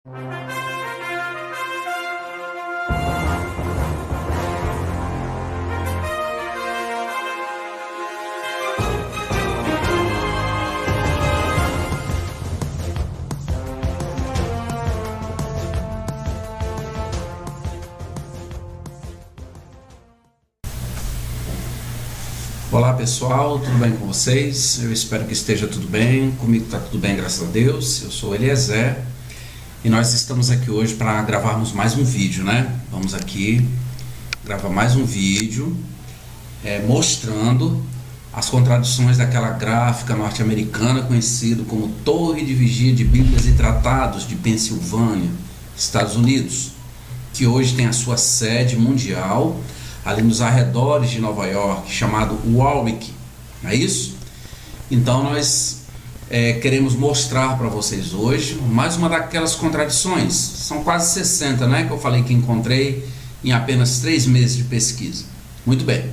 Olá pessoal, tudo bem com vocês? Eu espero que esteja tudo bem, comigo está tudo bem, graças a Deus. Eu sou Eliezer e nós estamos aqui hoje para gravarmos mais um vídeo, né? Vamos aqui gravar mais um vídeo mostrando as contradições daquela gráfica norte-americana conhecida como Torre de Vigia de Bíblias e Tratados de Pensilvânia, Estados Unidos, que hoje tem a sua sede mundial ali nos arredores de Nova York, chamado Warwick, não é isso? Então nós queremos mostrar para vocês hoje mais uma daquelas contradições. São quase 60, né, que eu falei que encontrei em apenas 3 meses de pesquisa. Muito bem,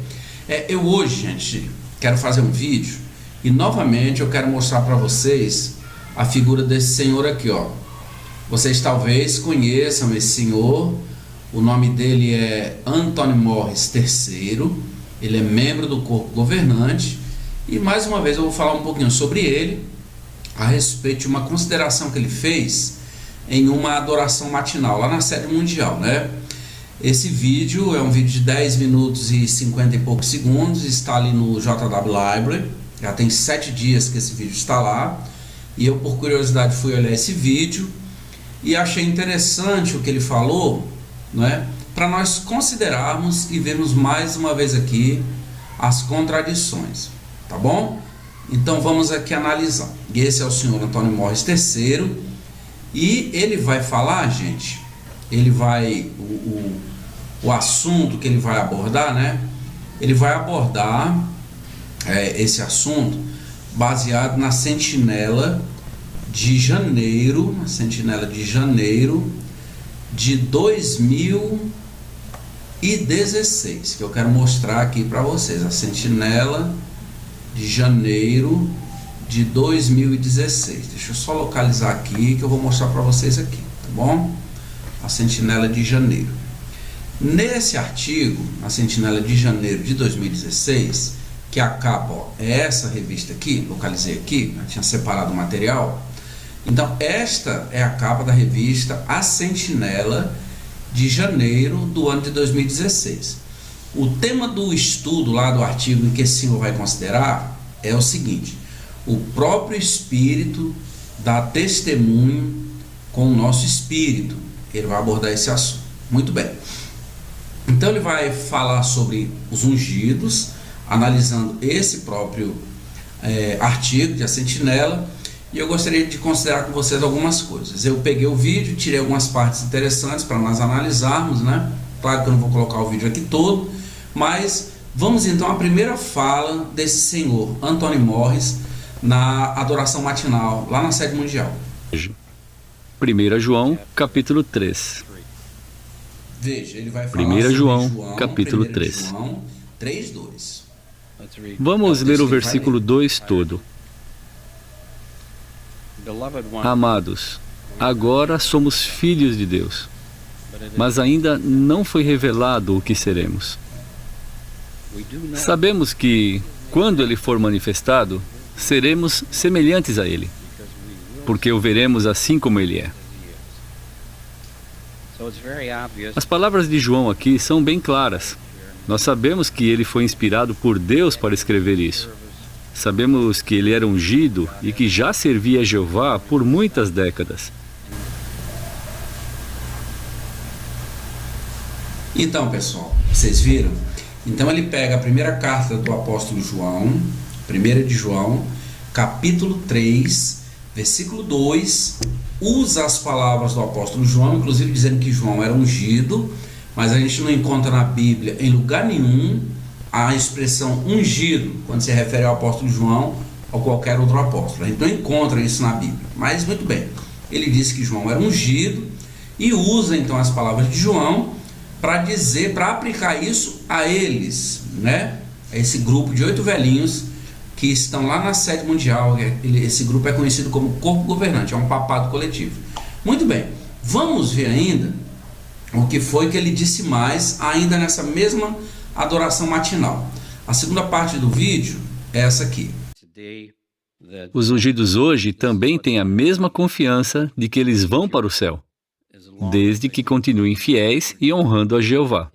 eu hoje, gente, quero fazer um vídeo e novamente eu quero mostrar para vocês a figura desse senhor aqui, ó. Vocês talvez conheçam esse senhor. O nome dele é Anthony Morris III, ele é membro do corpo governante e mais uma vez eu vou falar um pouquinho sobre ele a respeito de uma consideração que ele fez em uma adoração matinal lá na sede mundial, né? Esse vídeo é um vídeo de 10 minutos e 50 e poucos segundos, está ali no JW Library, já tem 7 dias que esse vídeo está lá e eu por curiosidade fui olhar esse vídeo e achei interessante o que ele falou, não é? Para nós considerarmos e vermos mais uma vez aqui as contradições, tá bom? Então vamos aqui analisar. Esse é o senhor Anthony Morris III e ele vai falar, gente, ele vai o assunto que ele vai abordar, né? Ele vai abordar esse assunto baseado na Sentinela de janeiro, de 2016, que eu quero mostrar aqui para vocês. A Sentinela de janeiro de 2016. Deixa eu só localizar aqui que eu vou mostrar para vocês aqui, tá bom? A Sentinela de janeiro. Nesse artigo, a Sentinela de janeiro de 2016, que a capa, ó, é essa revista aqui, localizei aqui, eu tinha separado o material. Então esta é a capa da revista A Sentinela de janeiro do ano de 2016. O tema do estudo lá do artigo em que esse senhor vai considerar é o seguinte: o próprio Espírito dá testemunho com o nosso espírito. Ele vai abordar esse assunto. Muito bem. Então ele vai falar sobre os ungidos, analisando esse próprio artigo de A Sentinela. E eu gostaria de considerar com vocês algumas coisas. Eu peguei o vídeo, tirei algumas partes interessantes para nós analisarmos, né? Claro que eu não vou colocar o vídeo aqui todo, mas vamos então à primeira fala desse senhor Anthony Morris na adoração matinal, lá na sede mundial. 1 João, capítulo 3. Veja, ele vai falar 1 sobre João, capítulo 1 3. João 3:2. Vamos ler o versículo 2 todo. Amados, agora somos filhos de Deus, mas ainda não foi revelado o que seremos. Sabemos que, quando Ele for manifestado, seremos semelhantes a Ele, porque o veremos assim como Ele é. As palavras de João aqui são bem claras. Nós sabemos que ele foi inspirado por Deus para escrever isso. Sabemos que ele era ungido e que já servia a Jeová por muitas décadas. Então, pessoal, vocês viram? Então ele pega a primeira carta do apóstolo João, 1 de João, capítulo 3, versículo 2, usa as palavras do apóstolo João, inclusive dizendo que João era ungido, mas a gente não encontra na Bíblia em lugar nenhum a expressão ungido, quando se refere ao apóstolo João ou qualquer outro apóstolo. A gente não encontra isso na Bíblia, mas muito bem. Ele disse que João era ungido e usa então as palavras de João para dizer, para aplicar isso a eles, né? A esse grupo de 8 velhinhos que estão lá na sede mundial. Esse grupo é conhecido como corpo governante, é um papado coletivo. Muito bem. Vamos ver ainda o que foi que ele disse mais, ainda nessa mesma adoração matinal. A segunda parte do vídeo é essa aqui. Os ungidos hoje também têm a mesma confiança de que eles vão para o céu, desde que continuem fiéis e honrando a Jeová.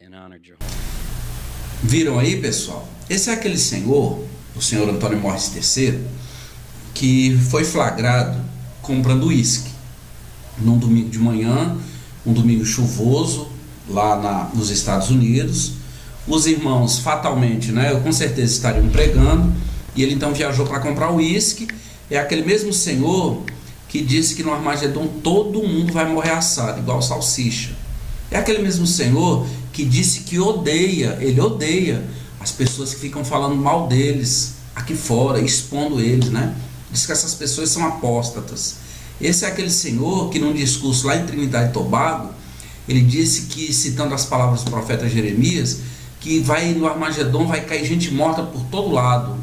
Viram aí, pessoal? Esse é aquele senhor, o senhor Antônio Morris III, que foi flagrado comprando uísque num domingo de manhã, um domingo chuvoso lá nos Estados Unidos. Os irmãos fatalmente, com certeza estariam pregando, e ele então viajou para comprar uísque. É aquele mesmo senhor que disse que no Armagedon todo mundo vai morrer assado, igual salsicha. É aquele mesmo senhor que disse que ele odeia as pessoas que ficam falando mal deles aqui fora, expondo eles, Diz que essas pessoas são apóstatas. Esse é aquele senhor que num discurso lá em Trinidade e Tobago, ele disse que, citando as palavras do profeta Jeremias, que no Armagedon vai cair gente morta por todo lado,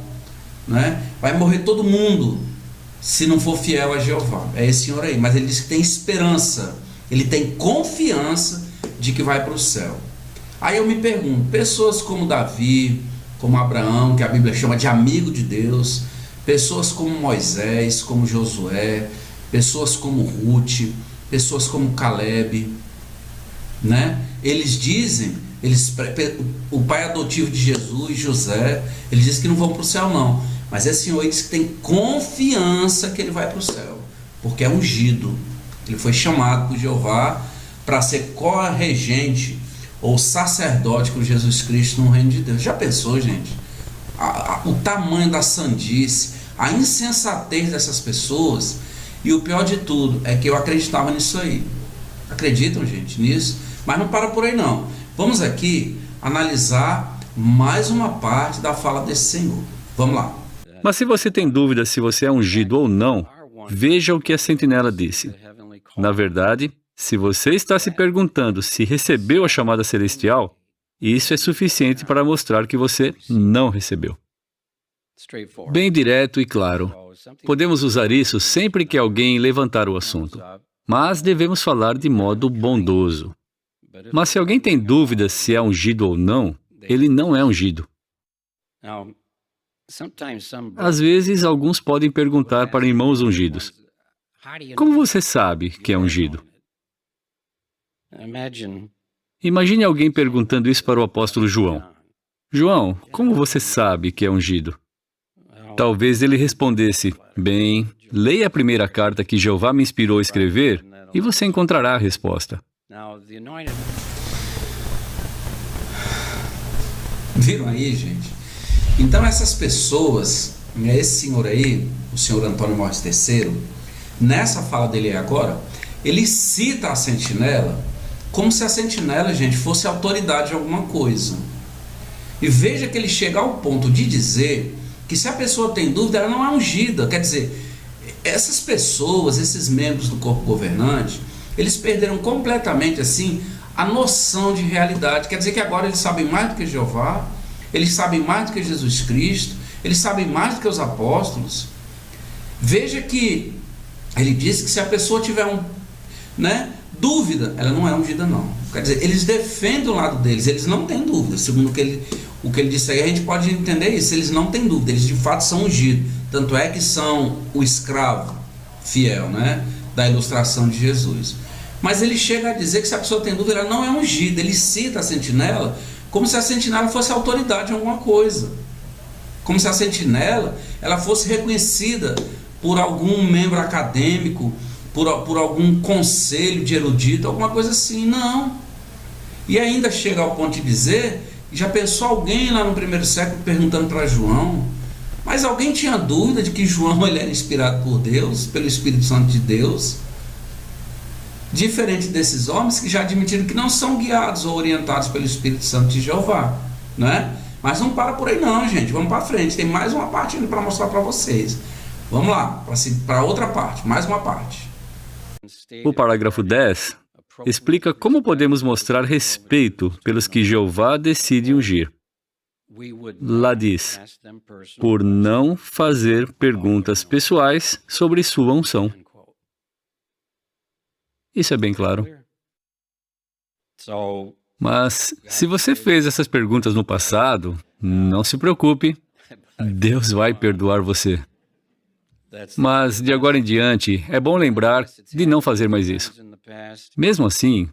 vai morrer todo mundo se não for fiel a Jeová. É esse senhor aí, mas ele diz que tem esperança, ele tem confiança de que vai para o céu. Aí eu me pergunto, pessoas como Davi, como Abraão, que a Bíblia chama de amigo de Deus, pessoas como Moisés, como Josué, pessoas como Ruth, pessoas como Caleb, eles dizem, o pai adotivo de Jesus, José, eles dizem que não vão para o céu não, mas esse senhor diz que tem confiança que ele vai para o céu, porque é ungido, ele foi chamado por Jeová para ser co-regente ou sacerdote com Jesus Cristo no reino de Deus. Já pensou, gente? O tamanho da sandice, a insensatez dessas pessoas. E o pior de tudo é que eu acreditava nisso aí. Acreditam, gente, nisso? Mas não para por aí não. Vamos aqui analisar mais uma parte da fala desse senhor. Vamos lá. Mas se você tem dúvida se você é ungido ou não, veja o que a sentinela disse. Na verdade, se você está se perguntando se recebeu a chamada celestial, isso é suficiente para mostrar que você não recebeu. Bem direto e claro. Podemos usar isso sempre que alguém levantar o assunto, mas devemos falar de modo bondoso. Mas se alguém tem dúvida se é ungido ou não, ele não é ungido. Às vezes, alguns podem perguntar para irmãos ungidos: como você sabe que é ungido? Imagine alguém perguntando isso para o apóstolo João. João, como você sabe que é ungido? Talvez ele respondesse: bem, leia a primeira carta que Jeová me inspirou a escrever e você encontrará a resposta. Viram aí, gente? Então essas pessoas, esse senhor aí, o senhor Antônio Morris III, nessa fala dele agora, ele cita a sentinela como se a sentinela, gente, fosse autoridade de alguma coisa. E veja que ele chega ao ponto de dizer que se a pessoa tem dúvida, ela não é ungida. Quer dizer, essas pessoas, esses membros do corpo governante, eles perderam completamente assim a noção de realidade. Quer dizer que agora eles sabem mais do que Jeová, eles sabem mais do que Jesus Cristo, eles sabem mais do que os apóstolos. Veja que ele diz que se a pessoa tiver dúvida, ela não é ungida não. Quer dizer, eles defendem o lado deles, eles não têm dúvida. Segundo o que ele disse aí, a gente pode entender isso. Eles não têm dúvida, eles de fato são ungidos. Tanto é que são o escravo fiel, da ilustração de Jesus. Mas ele chega a dizer que se a pessoa tem dúvida, ela não é ungida. Ele cita a sentinela como se a sentinela fosse autoridade em alguma coisa. Como se a sentinela ela fosse reconhecida por algum membro acadêmico, por algum conselho de erudito, alguma coisa assim. Não. E ainda chega ao ponto de dizer, já pensou alguém lá no primeiro século perguntando para João, mas alguém tinha dúvida de que João ele era inspirado por Deus, pelo Espírito Santo de Deus? Diferente desses homens que já admitiram que não são guiados ou orientados pelo Espírito Santo de Jeová, Mas não para por aí não, gente, vamos para frente, tem mais uma parte para mostrar para vocês. Vamos lá, para outra parte, mais uma parte. O parágrafo 10 explica como podemos mostrar respeito pelos que Jeová decide ungir. Lá diz: por não fazer perguntas pessoais sobre sua unção. Isso é bem claro. Mas, se você fez essas perguntas no passado, não se preocupe, Deus vai perdoar você. Mas, de agora em diante, é bom lembrar de não fazer mais isso. Mesmo assim,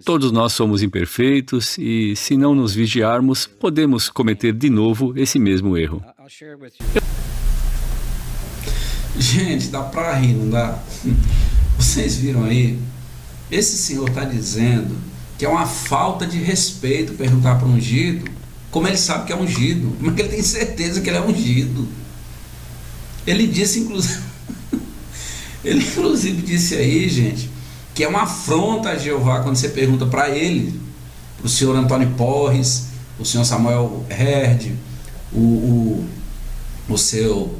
todos nós somos imperfeitos e, se não nos vigiarmos, podemos cometer de novo esse mesmo erro. Gente, dá pra rir, não dá? Vocês viram aí? Esse senhor está dizendo que é uma falta de respeito perguntar para um ungido como ele sabe que é ungido, como é que ele tem certeza que ele é ungido. Ele disse, inclusive disse aí, gente, que é uma afronta a Jeová quando você pergunta para ele, para o senhor Antônio Porres, o senhor Samuel Herd, o seu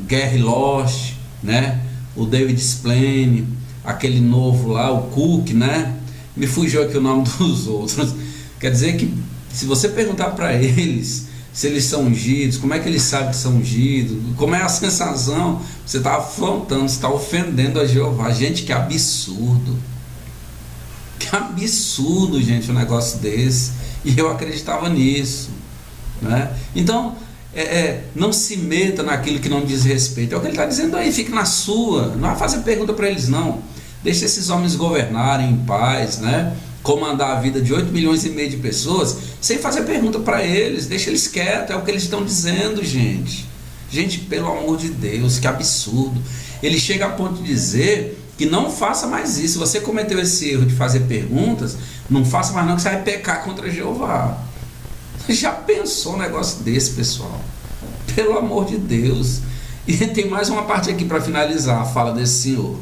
Gary Lost, né? O David Splane, aquele novo lá, o Cook, né? Me fugiu aqui o nome dos outros. Quer dizer que se você perguntar para eles se eles são ungidos, como é que eles sabem que são ungidos, como é a sensação, você está afrontando, você está ofendendo a Jeová. Gente, que absurdo. Que absurdo, gente, um negócio desse. E eu acreditava nisso, né? Então, não se meta naquilo que não diz respeito. É o que ele está dizendo aí, fique na sua. Não vai fazer pergunta para eles, não. Deixa esses homens governarem em paz, né? Comandar a vida de 8 milhões e meio de pessoas, sem fazer pergunta para eles. Deixa eles quietos, é o que eles estão dizendo, gente. Gente, pelo amor de Deus, que absurdo. Ele chega a ponto de dizer que não faça mais isso. Se você cometeu esse erro de fazer perguntas, não faça mais não, que você vai pecar contra Jeová. Já pensou um negócio desse, pessoal? Pelo amor de Deus. E tem mais uma parte aqui para finalizar a fala desse senhor.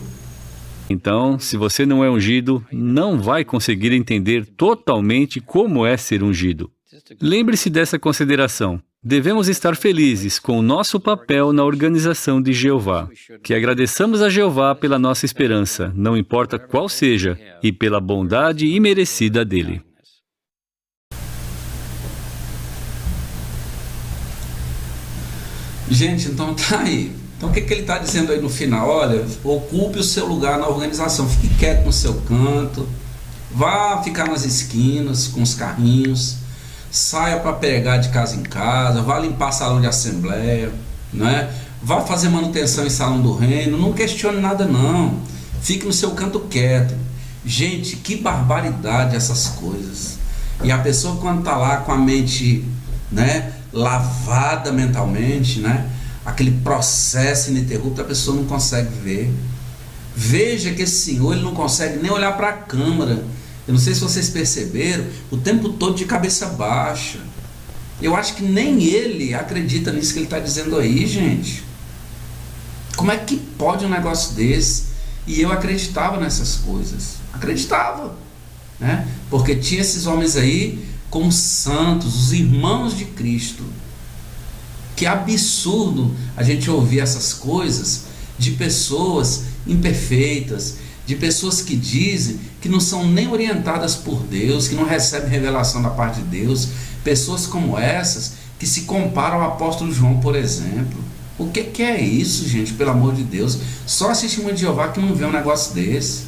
Então, se você não é ungido, não vai conseguir entender totalmente como é ser ungido. Lembre-se dessa consideração. Devemos estar felizes com o nosso papel na organização de Jeová. Que agradeçamos a Jeová pela nossa esperança, não importa qual seja, e pela bondade imerecida dele. Gente, então tá aí. Então o que ele está dizendo aí no final? Olha, ocupe o seu lugar na organização, fique quieto no seu canto, vá ficar nas esquinas com os carrinhos, saia para pregar de casa em casa, vá limpar salão de assembleia, né? Vá fazer manutenção em salão do reino, não questione nada não, fique no seu canto quieto. Gente, que barbaridade essas coisas. E a pessoa quando está lá com a mente, né, lavada mentalmente, né, aquele processo ininterrupto, a pessoa não consegue ver. Veja que esse senhor, ele não consegue nem olhar para a câmera. Eu não sei se vocês perceberam, o tempo todo de cabeça baixa. Eu acho que nem ele acredita nisso que ele está dizendo aí, gente. Como é que pode um negócio desse? E eu acreditava nessas coisas. Acreditava, né? Porque tinha esses homens aí como santos, os irmãos de Cristo. Que absurdo a gente ouvir essas coisas de pessoas imperfeitas, de pessoas que dizem que não são nem orientadas por Deus, que não recebem revelação da parte de Deus, pessoas como essas que se comparam ao apóstolo João, por exemplo. O que é isso, gente, pelo amor de Deus? Só a testemunha de Jeová que não vê um negócio desse.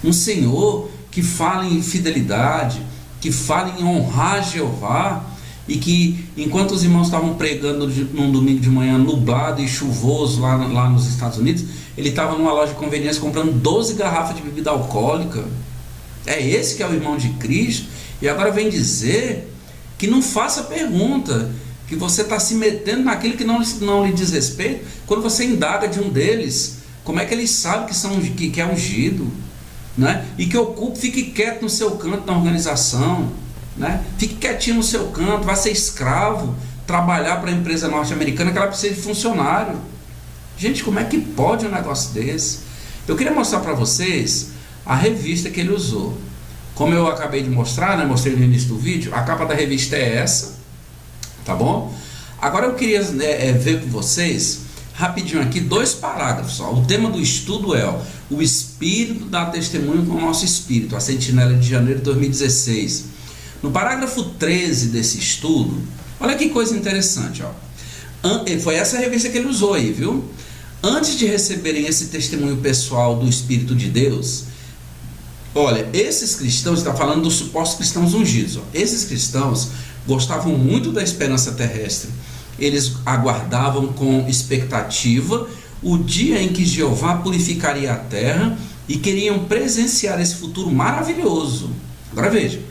Um Senhor que fala em fidelidade, que fala em honrar Jeová, e que enquanto os irmãos estavam pregando num domingo de manhã nublado e chuvoso lá nos Estados Unidos, ele estava numa loja de conveniência comprando 12 garrafas de bebida alcoólica. É esse que é o irmão de Cristo. E agora vem dizer que não faça pergunta, que você está se metendo naquilo que não lhe diz respeito. Quando você indaga de um deles, como é que eles sabem que é ungido, né? E que ocupe, fique quieto no seu canto na organização, né? Fique quietinho no seu canto, vai ser escravo, trabalhar para a empresa norte-americana que ela precisa de funcionário. Gente, como é que pode um negócio desse? Eu queria mostrar para vocês a revista que ele usou. Como eu acabei de mostrar, né? Mostrei no início do vídeo, a capa da revista é essa, tá bom? Agora eu queria ver com vocês rapidinho aqui 2 parágrafos. Ó. O tema do estudo é o Espírito dá testemunho com o nosso Espírito, a Sentinela de janeiro de 2016. No parágrafo 13 desse estudo, olha que coisa interessante, ó. Foi essa revista que ele usou aí, viu? antes de receberem esse testemunho pessoal do Espírito de Deus, olha, esses cristãos, está falando dos supostos cristãos ungidos, esses cristãos gostavam muito da esperança terrestre. Eles aguardavam com expectativa o dia em que Jeová purificaria a terra e queriam presenciar esse futuro maravilhoso. Agora veja,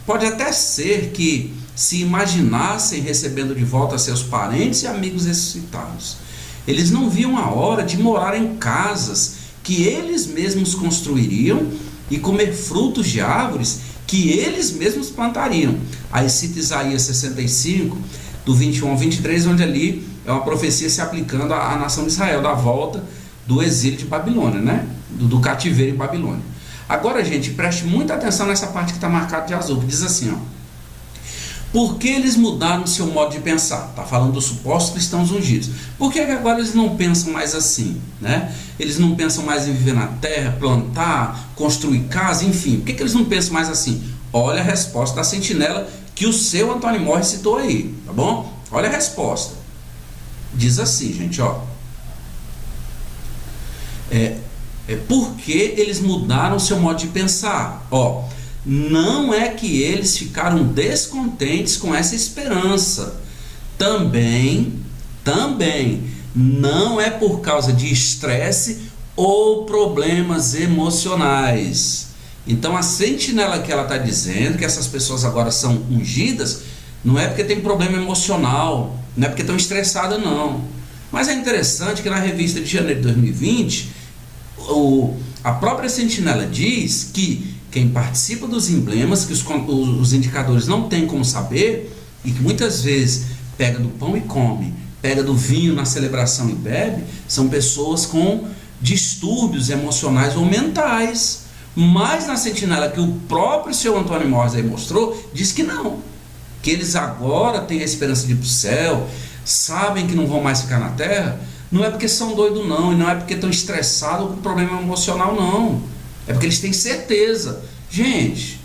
pode até ser que se imaginassem recebendo de volta seus parentes e amigos ressuscitados. Eles não viam a hora de morar em casas que eles mesmos construiriam e comer frutos de árvores que eles mesmos plantariam. Aí cita Isaías 65, do 21 ao 23, onde ali é uma profecia se aplicando à nação de Israel, da volta do exílio de Babilônia, né? Do cativeiro em Babilônia. Agora, gente, preste muita atenção nessa parte que está marcada de azul, que diz assim, ó: por que eles mudaram seu modo de pensar? Está falando dos supostos cristãos ungidos. Por que agora eles não pensam mais assim, né? Eles não pensam mais em viver na terra, plantar, construir casa, enfim. Por que eles não pensam mais assim? Olha a resposta da sentinela que o seu Antônio Morris citou aí, tá bom? Olha a resposta. Diz assim, gente, ó. Por que eles mudaram seu modo de pensar? Ó, não é que eles ficaram descontentes com essa esperança. Também não é por causa de estresse ou problemas emocionais. Então a sentinela que ela está dizendo que essas pessoas agora são ungidas, não é porque tem problema emocional, não é porque estão estressadas, não. Mas é interessante que na revista de janeiro de 2020, a própria sentinela diz que quem participa dos emblemas, que os indicadores não têm como saber, e que muitas vezes pega do pão e come, pega do vinho na celebração e bebe, são pessoas com distúrbios emocionais ou mentais. Mas na sentinela que o próprio seu Antônio Morris aí mostrou, diz que não, que eles agora têm a esperança de ir para o céu, sabem que não vão mais ficar na terra. Não é porque são doidos não, e não é porque estão estressados com problema emocional não, é porque eles têm certeza. Gente,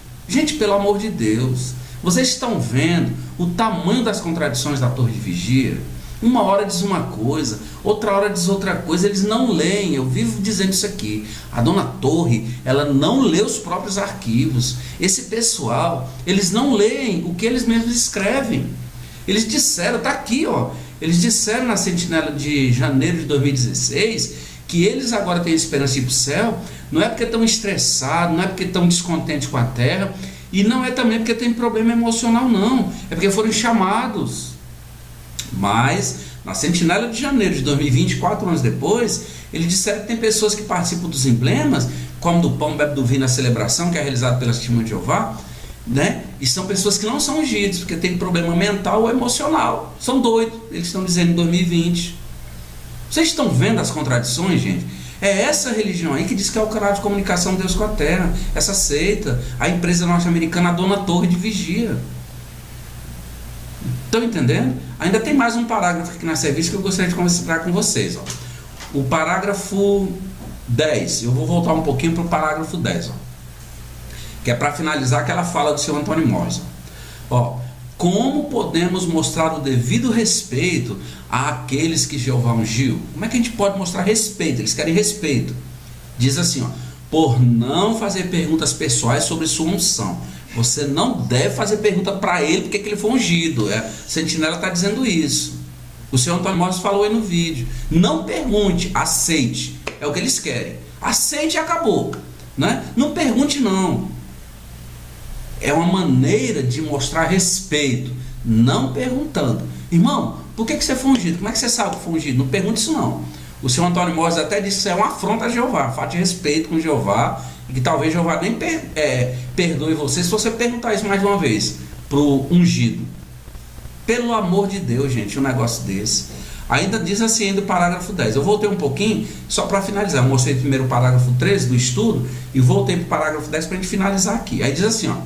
pelo amor de Deus, vocês estão vendo o tamanho das contradições da torre de vigia? Uma hora diz uma coisa, outra hora diz outra coisa, eles não leem. Eu vivo dizendo isso aqui. A dona Torre, ela não lê os próprios arquivos. Esse pessoal, eles não leem o que eles mesmos escrevem. Eles disseram, tá aqui, ó. Eles disseram na sentinela de janeiro de 2016 que eles agora têm esperança de ir para o céu. Não é porque estão estressados, não é porque estão descontentes com a terra, e não é também porque tem problema emocional, não. É porque foram chamados. Mas na sentinela de janeiro de 2020, 4 anos depois, eles disseram que tem pessoas que participam dos emblemas, comem do pão, bebem do vinho na celebração que é realizada pela Testemunha de Jeová, né? E são pessoas que não são ungidos, porque tem problema mental ou emocional. São doidos, eles estão dizendo em 2020. Vocês estão vendo as contradições, gente? É essa religião aí que diz que é o canal de comunicação de Deus com a terra. Essa seita, a empresa norte-americana, a dona Torre de Vigia. Estão entendendo? Ainda tem mais um parágrafo aqui na serviço que eu gostaria de conversar com vocês. Ó. O parágrafo 10. Eu vou voltar um pouquinho para o parágrafo 10. Ó. Que é para finalizar aquela fala do seu Antônio Morris. Ó, como podemos mostrar o devido respeito àqueles que Jeová ungiu? Como é que a gente pode mostrar respeito? Eles querem respeito. Diz assim, ó, por não fazer perguntas pessoais sobre sua unção. Você não deve fazer pergunta para ele porque que ele foi ungido. A sentinela está dizendo isso. O senhor Antônio Morris falou aí no vídeo. Não pergunte, aceite. É o que eles querem. Aceite e acabou. Né? Não pergunte não. É uma maneira de mostrar respeito, não perguntando. Irmão, por que você foi ungido? Como é que você sabe que foi ungido? Não pergunte isso não. O senhor Antônio Morris até disse que isso é uma afronta a Jeová, falta de respeito com Jeová, e que talvez Jeová nem perdoe você se você perguntar isso mais uma vez para o ungido. Pelo amor de Deus, gente, um negócio desse. Ainda diz assim, ainda o parágrafo 10. Eu voltei um pouquinho, só para finalizar. Eu mostrei primeiro o parágrafo 13 do estudo e voltei para o parágrafo 10 para a gente finalizar aqui. Aí diz assim, ó.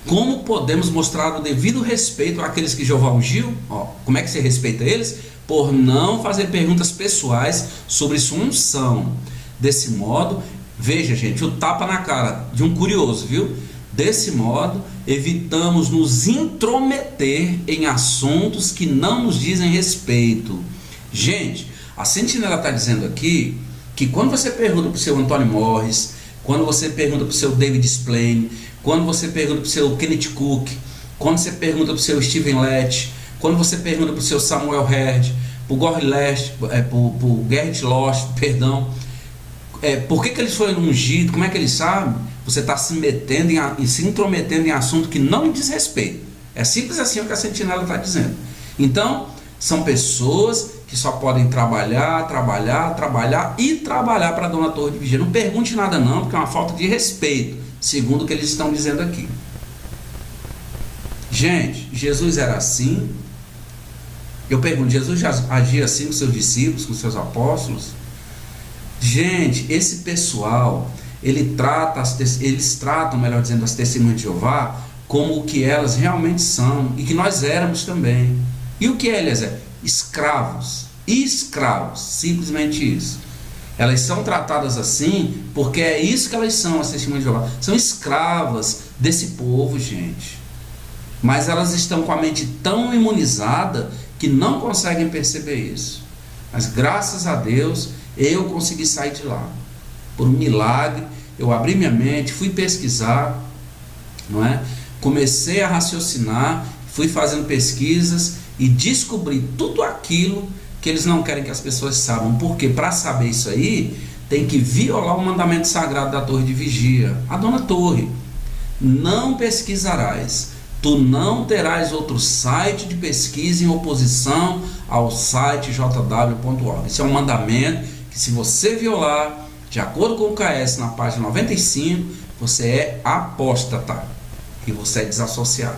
Como podemos mostrar o devido respeito àqueles que Jeová ungiu? Ó, como é que você respeita eles? Por não fazer perguntas pessoais sobre sua unção. Desse modo, veja, gente, o tapa na cara de um curioso, viu? Desse modo, evitamos nos intrometer em assuntos que não nos dizem respeito. Gente, a Sentinela está dizendo aqui que quando você pergunta para o seu Anthony Morris, quando você pergunta para o seu David Splane, quando você pergunta para o seu Kenneth Cook, quando você pergunta para o seu Steven Lett, quando você pergunta para o seu Samuel Herd, para o Gerrit Lost, perdão, por que eles foram ungidos, como é que eles sabem? Você está se metendo e se intrometendo em assunto que não lhe diz respeito. É simples assim o que a Sentinela está dizendo. Então, são pessoas que só podem trabalhar para a Dona Torre de Vigia. Não pergunte nada não, porque é uma falta de respeito, segundo o que eles estão dizendo aqui. Gente, Jesus era assim? Eu pergunto, Jesus já agia assim com seus discípulos, com seus apóstolos? Gente, esse pessoal, eles tratam, melhor dizendo, as testemunhas de Jeová como o que elas realmente são e que nós éramos também. E o que eles é? Escravos, simplesmente isso. Elas são tratadas assim porque é isso que elas são, as testemunhas de Jeová. São escravas desse povo, gente. Mas elas estão com a mente tão imunizada que não conseguem perceber isso. Mas graças a Deus eu consegui sair de lá. Por um milagre, eu abri minha mente, fui pesquisar, não é? Comecei a raciocinar, fui fazendo pesquisas e descobri tudo aquilo que eles não querem que as pessoas saibam. Porque para saber isso aí, tem que violar o mandamento sagrado da Torre de Vigia. A Dona Torre: não pesquisarás. Tu não terás outro site de pesquisa em oposição ao site jw.org. Esse é um mandamento que, se você violar, de acordo com o KS, na página 95, você é apóstata e você é desassociado.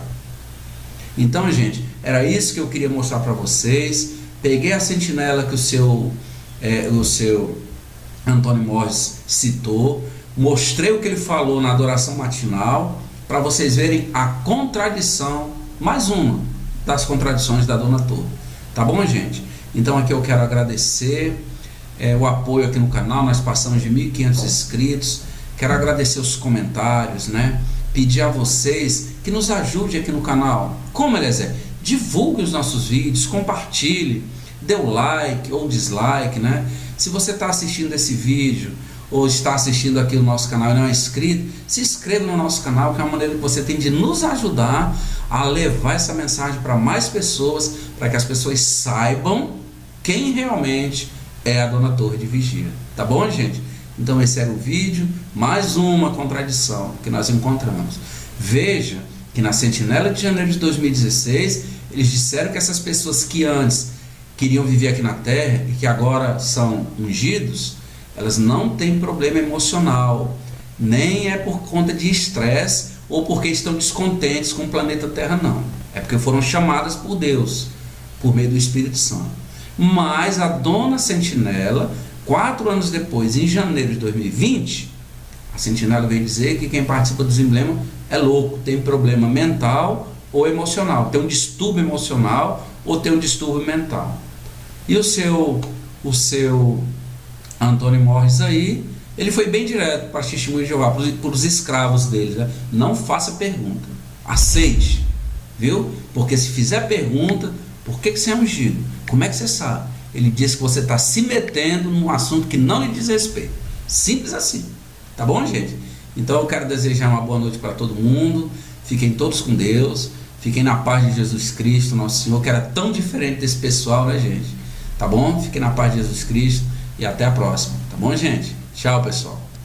Então, gente, era isso que eu queria mostrar para vocês. Peguei a sentinela que o seu Anthony Morris citou, mostrei o que ele falou na adoração matinal, para vocês verem a contradição, mais uma das contradições da Dona Torre. Tá bom, gente? Então aqui eu quero agradecer o apoio aqui no canal. Nós passamos de 1.500 inscritos. Quero agradecer os comentários, né? Pedir a vocês que nos ajudem aqui no canal. Como, Eliezer? Divulgue os nossos vídeos, compartilhe, dê o like ou dislike, né? Se você está assistindo esse vídeo ou está assistindo aqui o nosso canal e não é inscrito, se inscreva no nosso canal, que é uma maneira que você tem de nos ajudar a levar essa mensagem para mais pessoas, para que as pessoas saibam quem realmente é a Dona Torre de Vigia. Tá bom, gente? Então esse era o vídeo, mais uma contradição que nós encontramos. Veja que na Sentinela de janeiro de 2016, eles disseram que essas pessoas que antes queriam viver aqui na Terra e que agora são ungidos, elas não têm problema emocional, nem é por conta de estresse ou porque estão descontentes com o planeta Terra, não. É porque foram chamadas por Deus, por meio do Espírito Santo. Mas a Dona Sentinela, 4 anos depois, em janeiro de 2020, a Sentinela veio dizer que quem participa dos emblemas é louco, tem problema mental ou emocional, tem um distúrbio emocional ou tem um distúrbio mental. E o seu Anthony Morris aí, ele foi bem direto para a testemunha de Jeová, para os escravos deles, né? Não faça pergunta, aceite, viu? Porque se fizer pergunta, por que você é ungido? Como é que você sabe? Ele diz que você está se metendo num assunto que não lhe diz respeito. Simples assim. Tá bom, gente? Então eu quero desejar uma boa noite para todo mundo. Fiquem todos com Deus. Fiquem na paz de Jesus Cristo, nosso Senhor, que era tão diferente desse pessoal, né, gente? Tá bom? Fiquem na paz de Jesus Cristo e até a próxima. Tá bom, gente? Tchau, pessoal.